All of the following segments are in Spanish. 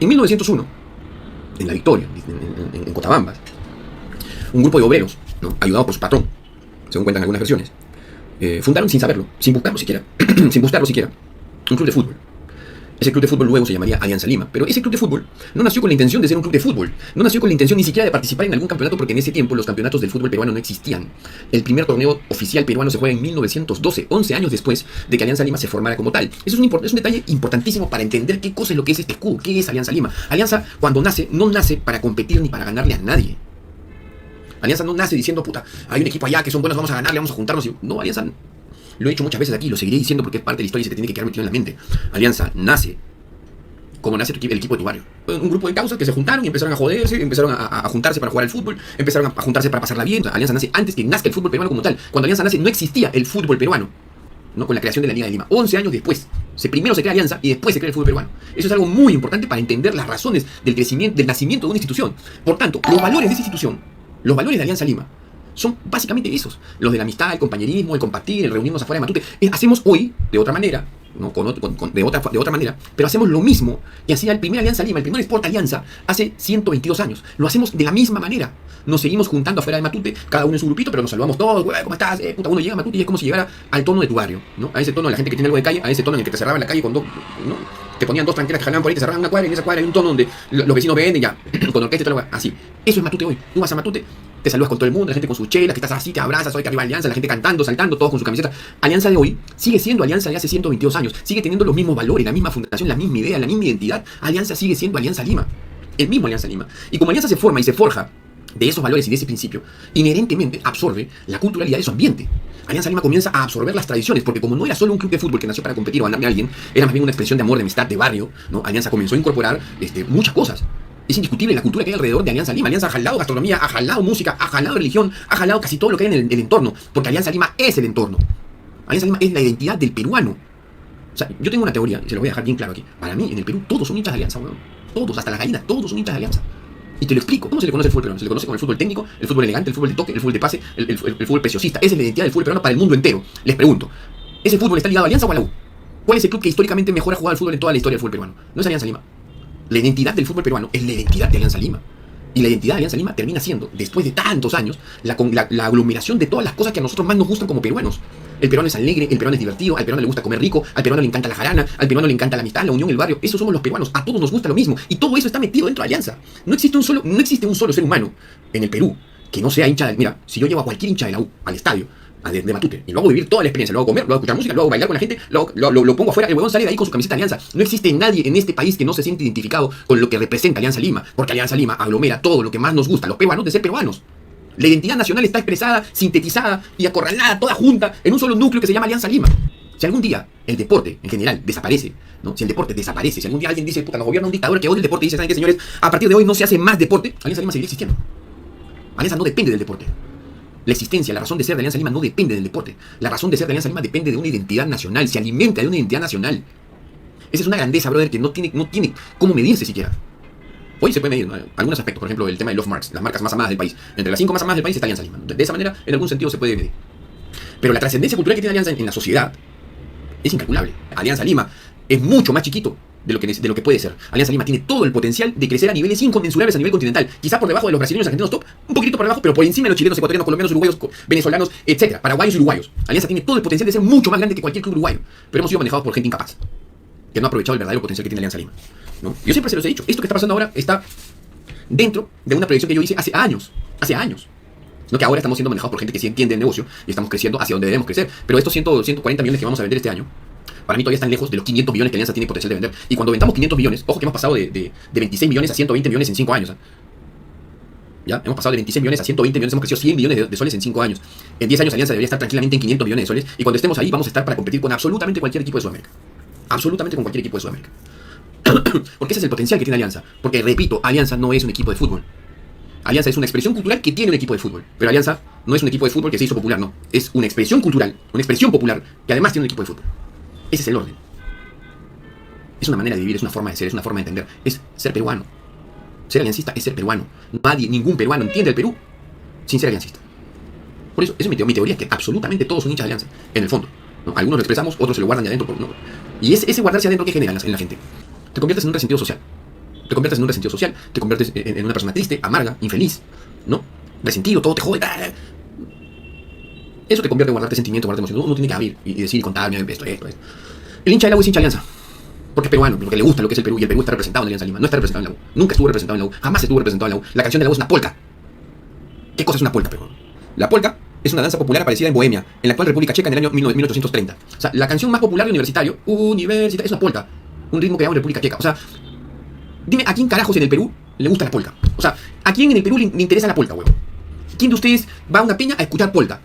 En 1901, en La Victoria, en Cochabamba, un grupo de obreros, ¿no?, ayudados por su patrón, según cuentan algunas versiones, fundaron sin saberlo, sin buscarlo siquiera, sin buscarlo siquiera, un club de fútbol. Ese club de fútbol luego se llamaría Alianza Lima. Pero ese club de fútbol no nació con la intención de ser un club de fútbol. No nació con la intención ni siquiera de participar en algún campeonato, porque en ese tiempo los campeonatos del fútbol peruano no existían. El primer torneo oficial peruano se juega en 1912, 11 años después de que Alianza Lima se formara como tal. Eso es un detalle importantísimo para entender qué cosa es lo que es este club, qué es Alianza Lima. Alianza, cuando nace, no nace para competir ni para ganarle a nadie. Alianza no nace diciendo, puta, hay un equipo allá que son buenos, vamos a ganarle, vamos a juntarnos. No, Alianza, lo he dicho muchas veces aquí, lo seguiré diciendo porque es parte de la historia y se te tiene que quedar metido en la mente. Alianza nace como nace el equipo de tu barrio. Un grupo de causas que se juntaron y empezaron a joderse, empezaron a juntarse para jugar al fútbol, empezaron a juntarse para pasarla bien. Alianza nace antes que nazca el fútbol peruano como tal. Cuando Alianza nace no existía el fútbol peruano, ¿no?, con la creación de la Liga de Lima. 11 años después. Primero se crea Alianza y después se crea el fútbol peruano. Eso es algo muy importante para entender las razones del crecimiento, del nacimiento de una institución. Por tanto, los valores de esa institución, los valores de Alianza Lima, son básicamente esos. Los de la amistad, el compañerismo, el compartir, el reunirnos afuera de Matute. Hacemos hoy, de otra manera, ¿no?, de otra manera, pero hacemos lo mismo que hacía el primer Alianza Lima, el primer Sport Alianza, hace 122 años. Lo hacemos de la misma manera. Nos seguimos juntando afuera de Matute, cada uno en su grupito, pero nos saludamos todos. ¿Cómo estás? Puta, uno llega a Matute y es como si llegara al tono de tu barrio, ¿no? A ese tono de la gente que tiene algo de calle, a ese tono en el que te cerraban la calle con dos, ¿no?, te ponían dos tranqueras que jalaban por ahí, te cerraban una cuadra, y en esa cuadra hay un tono donde los vecinos venden ya, con orquesta y todo lo así. Eso es Matute hoy. Tú vas a Matute, te saludas con todo el mundo, la gente con sus chelas, que estás así, te abrazas, hoy que arriba Alianza, la gente cantando, saltando, todos con su camiseta. Alianza de hoy sigue siendo Alianza de hace 122 años, sigue teniendo los mismos valores, la misma fundación, la misma idea, la misma identidad. Alianza sigue siendo Alianza Lima, el mismo Alianza Lima. Y como Alianza se forma y se forja de esos valores y de ese principio, inherentemente absorbe la culturalidad de su ambiente. Alianza Lima comienza a absorber las tradiciones, porque como no era solo un club de fútbol que nació para competir o ganarle a alguien, era más bien una expresión de amor, de amistad, de barrio, ¿no? Alianza comenzó a incorporar muchas cosas. Es indiscutible la cultura que hay alrededor de Alianza Lima. Alianza ha jalado gastronomía, ha jalado música, ha jalado religión, ha jalado casi todo lo que hay en el entorno, porque Alianza Lima es el entorno. Alianza Lima es la identidad del peruano. O sea, yo tengo una teoría, y se lo voy a dejar bien claro aquí. Para mí, en el Perú, todos son hinchas de Alianza, weón. Todos, hasta las gallinas, todos son hinchas de Alianza. Y te lo explico. ¿Cómo se le conoce el fútbol peruano? Se le conoce como el fútbol técnico, el fútbol elegante, el fútbol de toque, el fútbol de pase, el fútbol preciosista. Esa es la identidad del fútbol peruano para el mundo entero. Les pregunto, ¿ese fútbol está ligado a Alianza o a la U? ¿Cuál es el club que históricamente mejor ha jugado al fútbol en toda la historia del fútbol peruano? No es Alianza Lima. La identidad del fútbol peruano es la identidad de Alianza Lima. Y la identidad de Alianza Lima termina siendo, después de tantos años, la aglomeración de todas las cosas que a nosotros más nos gustan como peruanos. El peruano es alegre, el peruano es divertido, al peruano le gusta comer rico, al peruano le encanta la jarana, al peruano le encanta la amistad, la unión, el barrio. Esos somos los peruanos, a todos nos gusta lo mismo. Y todo eso está metido dentro de Alianza. No existe un solo ser humano en el Perú que no sea hincha de... Mira, si yo llevo a cualquier hincha de la U al estadio, de Matute, y lo hago vivir toda la experiencia, lo hago comer, lo hago escuchar música, lo hago bailar con la gente, lo pongo afuera, el huevón sale de ahí con su camiseta de Alianza. No existe nadie en este país que no se siente identificado con lo que representa Alianza Lima, porque Alianza Lima aglomera todo lo que más nos gusta a los peruanos de ser peruanos. La identidad nacional está expresada, sintetizada y acorralada, toda junta, en un solo núcleo que se llama Alianza Lima. Si algún día el deporte, en general, desaparece, ¿no? Si el deporte desaparece, si algún día alguien dice, puta, nos gobierna un dictador que odia el deporte y dice, ¿saben qué, señores? A partir de hoy no se hace más deporte, Alianza Lima seguirá existiendo. Alianza no depende del deporte. La existencia, la razón de ser de Alianza Lima no depende del deporte. La razón de ser de Alianza Lima depende de una identidad nacional, se alimenta de una identidad nacional. Esa es una grandeza, brother, que no tiene cómo medirse siquiera. Hoy se puede medir, ¿no?, algunos aspectos, por ejemplo, el tema de Love Marks, las marcas más amadas del país. Entre las 5 más amadas del país está Alianza Lima. De esa manera, en algún sentido, se puede medir. Pero la trascendencia cultural que tiene Alianza en la sociedad es incalculable. Alianza Lima es mucho más chiquito de lo que puede ser. Alianza Lima tiene todo el potencial de crecer a niveles inconmensurables a nivel continental. Quizá por debajo de los brasileños, argentinos top, un poquito por debajo, pero por encima de los chilenos, ecuatorianos, colombianos, uruguayos, venezolanos, etc. Paraguayos y uruguayos. Alianza tiene todo el potencial de ser mucho más grande que cualquier club uruguayo. Pero hemos sido manejados por gente incapaz, que no ha aprovechado el verdadero potencial que tiene Alianza Lima, ¿no? Yo siempre se los he dicho, esto que está pasando ahora está dentro de una proyección que yo hice hace años. No que ahora estamos siendo manejados por gente que sí entiende el negocio y estamos creciendo hacia donde debemos crecer. Pero estos 140 millones que vamos a vender este año, para mí todavía están lejos de los 500 millones que Alianza tiene potencial de vender. Y cuando vendamos 500 millones, ojo que hemos pasado de 26 millones a 120 millones en 5 años. ¿Ya? Hemos pasado de 26 millones a 120 millones, hemos crecido 100 millones de soles en 5 años. En 10 años Alianza debería estar tranquilamente en 500 millones de soles. Y cuando estemos ahí vamos a estar para competir con absolutamente cualquier equipo de Sudamérica. Absolutamente con cualquier equipo de Sudamérica. Porque ese es el potencial que tiene Alianza. Porque, repito, Alianza no es un equipo de fútbol. Alianza es una expresión cultural que tiene un equipo de fútbol. Pero Alianza no es un equipo de fútbol que se hizo popular, no. Es una expresión cultural, una expresión popular que además tiene un equipo de fútbol. Ese es el orden. Es una manera de vivir, es una forma de ser, es una forma de entender. Es ser peruano. Ser aliancista es ser peruano. Nadie, ningún peruano entiende el Perú sin ser aliancista. Por eso, esa es mi teoría, que absolutamente todos son hinchas de Alianza, en el fondo, ¿no? Algunos lo expresamos, otros se lo guardan de adentro, ¿no? Y ese guardarse adentro, ¿qué genera en la gente? Te conviertes en un resentido social. Te conviertes en un resentido social, te conviertes en una persona triste, amarga, infeliz, ¿no? Resentido, todo te jode. Eso te convierte en guardarte sentimientos, guardarte emociones. Uno tiene que abrir y decir, contar, esto. El hincha de la U es hincha de Alianza. Porque es peruano, porque le gusta lo que es el Perú, y el Perú está representado en Alianza Lima. No está representado en la U. Nunca estuvo representado en la U. Jamás estuvo representado en la U. La canción de la U es una polka. ¿Qué cosa es una polka, Perú? La polka es una danza popular aparecida en Bohemia, en la actual República Checa, en el año 1830. O sea, la canción más popular de universitario, es una polka. Un ritmo creado en República Checa. O sea, dime, ¿a quién carajos en el Perú le gusta la polka? O sea, ¿a quién en el Perú le interesa la polka, huevo? ¿Quién de ustedes va a una peña a escuchar polka?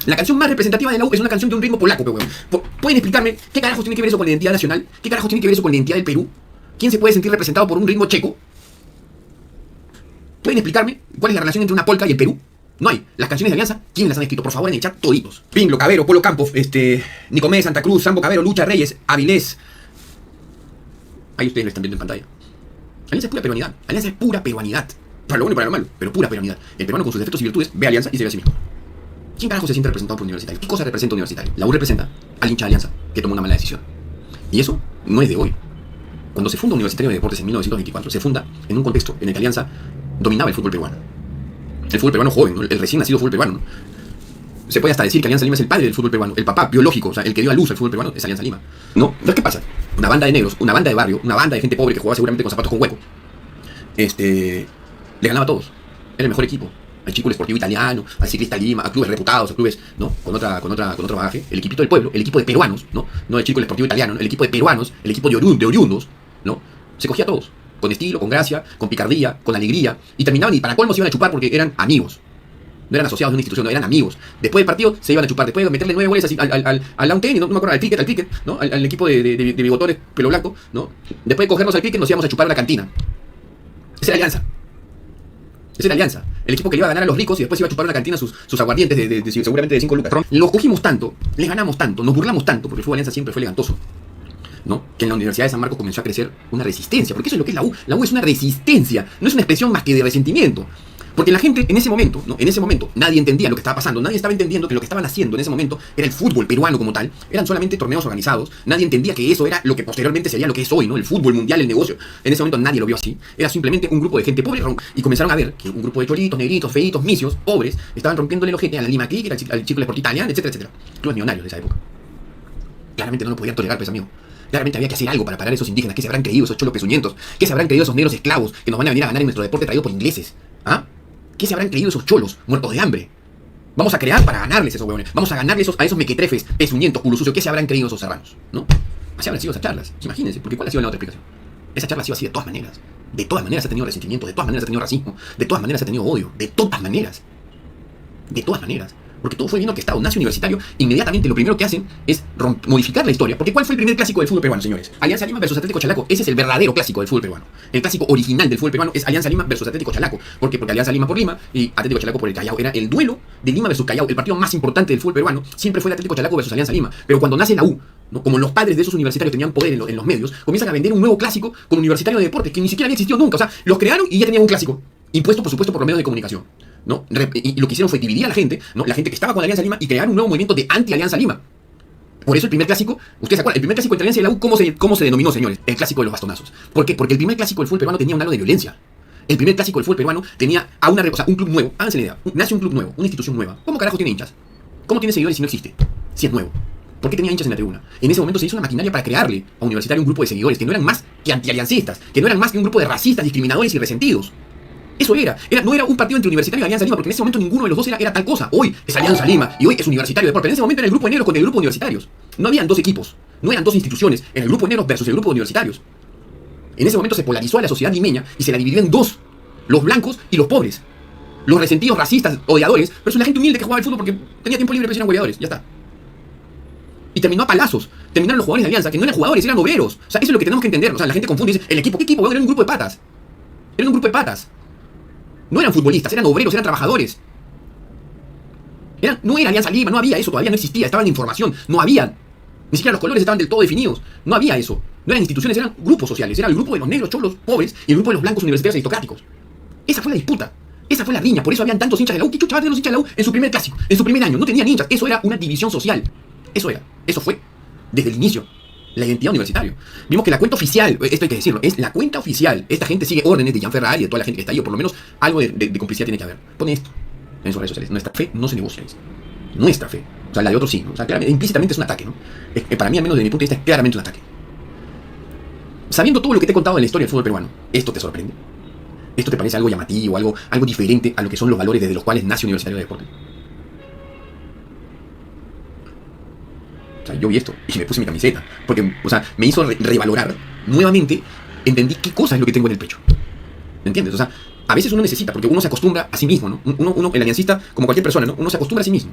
La canción más representativa de la U es una canción de un ritmo polaco, pero weón. ¿Pueden explicarme qué carajos tiene que ver eso con la identidad nacional? ¿Qué carajos tiene que ver eso con la identidad del Perú? ¿Quién se puede sentir representado por un ritmo checo? ¿Pueden explicarme cuál es la relación entre una polka y el Perú? No hay. Las canciones de Alianza, ¿quiénes las han escrito? Por favor, en el chat, toditos. Pinglo, Cabero, Polo Campos, Nicomé, Santa Cruz, Sambo Cabero, Lucha Reyes, Avilés. Ahí ustedes lo están viendo en pantalla. Alianza es pura peruanidad. Alianza es pura peruanidad. Para lo bueno y para lo malo, pero pura peruanidad. El peruano con sus defectos y virtudes ve Alianza y se ve a sí mismo. ¿Quién carajo se siente representado por Universitario? ¿Qué cosa representa Universitario? La U representa al hincha de Alianza que tomó una mala decisión. Y eso no es de hoy. Cuando se funda Universitario de Deportes en 1924, se funda en un contexto en el que Alianza dominaba el fútbol peruano. El fútbol peruano joven, ¿no? El recién nacido fútbol peruano, ¿no? Se puede hasta decir que Alianza Lima es el padre del fútbol peruano. El papá biológico, o sea, el que dio a luz al fútbol peruano es Alianza Lima. ¿No? Entonces, ¿qué pasa? Una banda de negros, una banda de barrio, una banda de gente pobre que jugaba seguramente con zapatos con hueco. Le ganaba a todos. Era el mejor equipo. Al Círculo Esportivo Italiano, al Ciclista Lima, a clubes reputados, a clubes, ¿no? Con otro bagaje. El equipito del pueblo, el equipo de peruanos, ¿no? No el Círculo Esportivo Italiano, ¿no? El equipo de peruanos, el equipo de oriundos, ¿no? Se cogía a todos. Con estilo, con gracia, con picardía, con alegría. Y terminaban y para colmo se iban a chupar porque eran amigos. No eran asociados de una institución, no, eran amigos. Después del partido se iban a chupar. Después de meterle 9 goles así al lawn tennis, no me acuerdo, al cricket, ¿no? Al equipo de bigotones, pelo blanco, ¿no? Después de cogernos al cricket nos íbamos a chupar a la cantina. Esa era Alianza. Esa era Alianza. El equipo que le iba a ganar a los ricos y después iba a chupar a la cantina sus aguardientes seguramente de 5 lucas. Los cogimos tanto, les ganamos tanto, nos burlamos tanto, porque el fútbol Alianza siempre fue elegantoso, ¿no? Que en la Universidad de San Marcos comenzó a crecer una resistencia, porque eso es lo que es la U. La U es una resistencia, no es una expresión más que de resentimiento. Porque la gente en ese momento, ¿no? En ese momento, nadie entendía lo que estaba pasando, nadie estaba entendiendo que lo que estaban haciendo en ese momento era el fútbol peruano como tal, eran solamente torneos organizados, nadie entendía que eso era lo que posteriormente sería lo que es hoy, ¿no? El fútbol mundial, el negocio. En ese momento nadie lo vio así, era simplemente un grupo de gente pobre y comenzaron a ver que un grupo de cholitos, negritos, feitos, misios, pobres, estaban rompiéndole el ojete a la Lima Cricket, al Círculo Esportivo Italiano, etcétera, etcétera. Clubes millonarios de esa época. Claramente no lo podían tolerar, pues, amigo. Claramente había que hacer algo para parar a esos indígenas. ¿Qué se habrán creído esos cholos pezuñentos? ¿Qué se habrán creído esos negros esclavos que nos van a venir a ganar en nuestro deporte traído por ingleses? ¿Ah? ¿Qué se habrán creído esos cholos muertos de hambre? Vamos a crear para ganarles esos huevones. Vamos a ganarles a esos mequetrefes, pezuñentos, culo sucio. ¿Qué se habrán creído esos serranos? ¿No? Así habrán sido esas charlas. Imagínense, porque ¿cuál ha sido la otra explicación? Esa charla ha sido así de todas maneras. De todas maneras ha tenido resentimiento, de todas maneras ha tenido racismo, de todas maneras ha tenido odio, de todas maneras. De todas maneras. Porque todo fue bien orquestado. Nace Universitario, inmediatamente lo primero que hacen es modificar la historia. Porque ¿cuál fue el primer clásico del fútbol peruano, señores? Alianza Lima versus Atlético Chalaco. Ese es el verdadero clásico del fútbol peruano. El clásico original del fútbol peruano es Alianza Lima versus Atlético Chalaco. ¿Por qué? Porque Alianza Lima por Lima y Atlético Chalaco por el Callao. Era el duelo de Lima versus Callao. El partido más importante del fútbol peruano siempre fue el Atlético Chalaco versus Alianza Lima. Pero cuando nace la U, ¿no? Como los padres de esos universitarios tenían poder en los medios, comienzan a vender un nuevo clásico con Universitario de Deportes que ni siquiera había existido nunca. O sea, los crearon y ya tenían un clásico. Impuesto, por supuesto, por los medios de comunicación, ¿no? Y lo que hicieron fue dividir a la gente, ¿no? La gente que estaba con Alianza Lima y crear un nuevo movimiento de anti-Alianza Lima. Por eso el primer clásico, ustedes se acuerdan, el primer clásico entre Alianza y la U, ¿cómo se denominó, señores? El clásico de los bastonazos. ¿Por qué? Porque el primer clásico del fútbol peruano tenía un halo de violencia. El primer clásico del fútbol peruano tenía un club nuevo. Háganse la idea. Nace un club nuevo, una institución nueva. ¿Cómo carajo tiene hinchas? ¿Cómo tiene seguidores si no existe? Si es nuevo. ¿Por qué tenía hinchas en la tribuna? En ese momento se hizo una maquinaria para crearle a Universitario un grupo de seguidores que no eran más que antialiancistas, que no eran más que un grupo de racistas, discriminadores y resentidos. Eso no era un partido entre Universitario y Alianza Lima, porque en ese momento ninguno de los dos era tal cosa. Hoy es Alianza Lima y hoy es Universitario de Deportes. En ese momento era el grupo de negros con el grupo de universitarios. No habían dos equipos, no eran dos instituciones, era el grupo de negros versus el grupo de universitarios. En ese momento se polarizó a la sociedad limeña y se la dividió en dos, los blancos y los pobres. Los resentidos, racistas, odiadores, versus la gente humilde que jugaba al fútbol porque tenía tiempo libre, pero eran hueveadores, ya está. Y terminó a palazos. Terminaron los jugadores de Alianza, que no eran jugadores, eran obreros. O sea, eso es lo que tenemos que entender. O sea, la gente confunde y dice, ¿el equipo? ¿Qué equipo? Era un grupo de patas. Era un grupo de patas. No eran futbolistas, eran obreros, eran trabajadores. No era Alianza Lima, no había eso, todavía no existía, estaba en información, no había. Ni siquiera los colores estaban del todo definidos, no había eso. No eran instituciones, eran grupos sociales, era el grupo de los negros, cholos, pobres y el grupo de los blancos universitarios aristocráticos. Esa fue la disputa, esa fue la riña, por eso habían tantos hinchas de la U. ¿Qué chucha de los hinchas de la U en su primer clásico, en su primer año? No tenían hinchas, eso era una división social. Eso fue, desde el inicio. la identidad universitaria. Vimos que la cuenta oficial, esto hay que decirlo, es la cuenta oficial. Esta gente sigue órdenes de Gianferrari y de toda la gente que está ahí, o por lo menos algo de complicidad tiene que haber. Pone esto en sus redes sociales. Nuestra fe no se negocia. Nuestra fe. O sea, la de otros sí, ¿no? O sea, claramente, implícitamente es un ataque, ¿no? Para mí, al menos desde mi punto de vista, es claramente un ataque. Sabiendo todo lo que te he contado de la historia del fútbol peruano, ¿esto te sorprende? ¿Esto te parece algo llamativo, algo diferente a lo que son los valores desde los cuales nace Universitario de Deporte? O sea, yo vi esto y me puse mi camiseta. Porque, o sea, me hizo revalorar nuevamente, entendí qué cosa es lo que tengo en el pecho. ¿Me entiendes? O sea, a veces uno necesita, porque uno se acostumbra a sí mismo, ¿no? Uno el aliancista, como cualquier persona, ¿no? Uno se acostumbra a sí mismo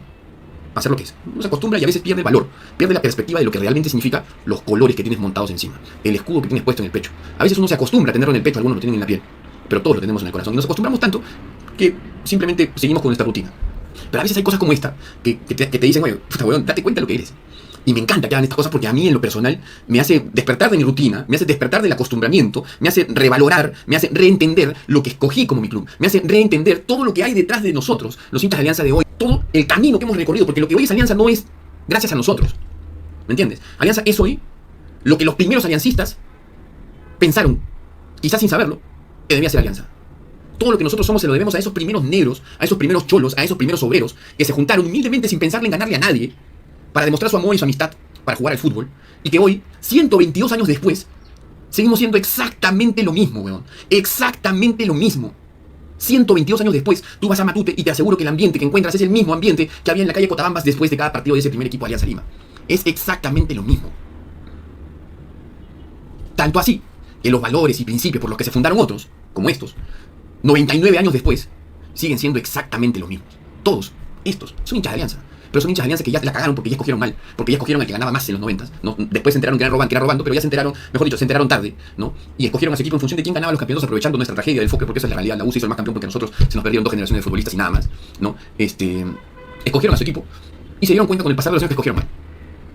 a hacer lo que es. Uno se acostumbra y a veces pierde el valor, pierde la perspectiva de lo que realmente significa los colores que tienes montados encima, el escudo que tienes puesto en el pecho. A veces uno se acostumbra a tenerlo en el pecho, algunos lo tienen en la piel, pero todos lo tenemos en el corazón. Y nos acostumbramos tanto que simplemente seguimos con nuestra rutina. Pero a veces hay cosas como esta que te dicen, oye, puta weón, date cuenta de lo que eres. Y me encanta que hagan estas cosas porque a mí en lo personal me hace despertar de mi rutina, me hace despertar del acostumbramiento, me hace revalorar, me hace reentender lo que escogí como mi club, me hace reentender todo lo que hay detrás de nosotros, los hinchas de Alianza de hoy, todo el camino que hemos recorrido, porque lo que hoy es Alianza no es gracias a nosotros. ¿Me entiendes? Alianza es hoy lo que los primeros aliancistas pensaron, quizás sin saberlo, que debía ser Alianza. Todo lo que nosotros somos se lo debemos a esos primeros negros, a esos primeros cholos, a esos primeros obreros que se juntaron humildemente sin pensarle en ganarle a nadie para demostrar su amor y su amistad para jugar al fútbol, y que hoy, 122 años después, seguimos siendo exactamente lo mismo, weón. Exactamente lo mismo. 122 años después, tú vas a Matute y te aseguro que el ambiente que encuentras es el mismo ambiente que había en la calle Cotabambas después de cada partido de ese primer equipo de Alianza Lima. Es exactamente lo mismo. Tanto así que los valores y principios por los que se fundaron otros, como estos, 99 años después, siguen siendo exactamente los mismos. Todos estos son hinchas de Alianza. Pero son hinchas de Alianza que ya la cagaron porque ya escogieron mal, porque ya escogieron al que ganaba más en los 90, ¿no? Después se enteraron que era robando, pero ya se enteraron, mejor dicho, se enteraron tarde, ¿no? Y escogieron a su equipo en función de quién ganaba los campeonatos, aprovechando nuestra tragedia del enfoque, porque esa es la realidad. La U se hizo el más campeón porque a nosotros se nos perdieron 2 generaciones de futbolistas y nada más, ¿no? Escogieron a su equipo y se dieron cuenta con el pasar de los años que escogieron mal.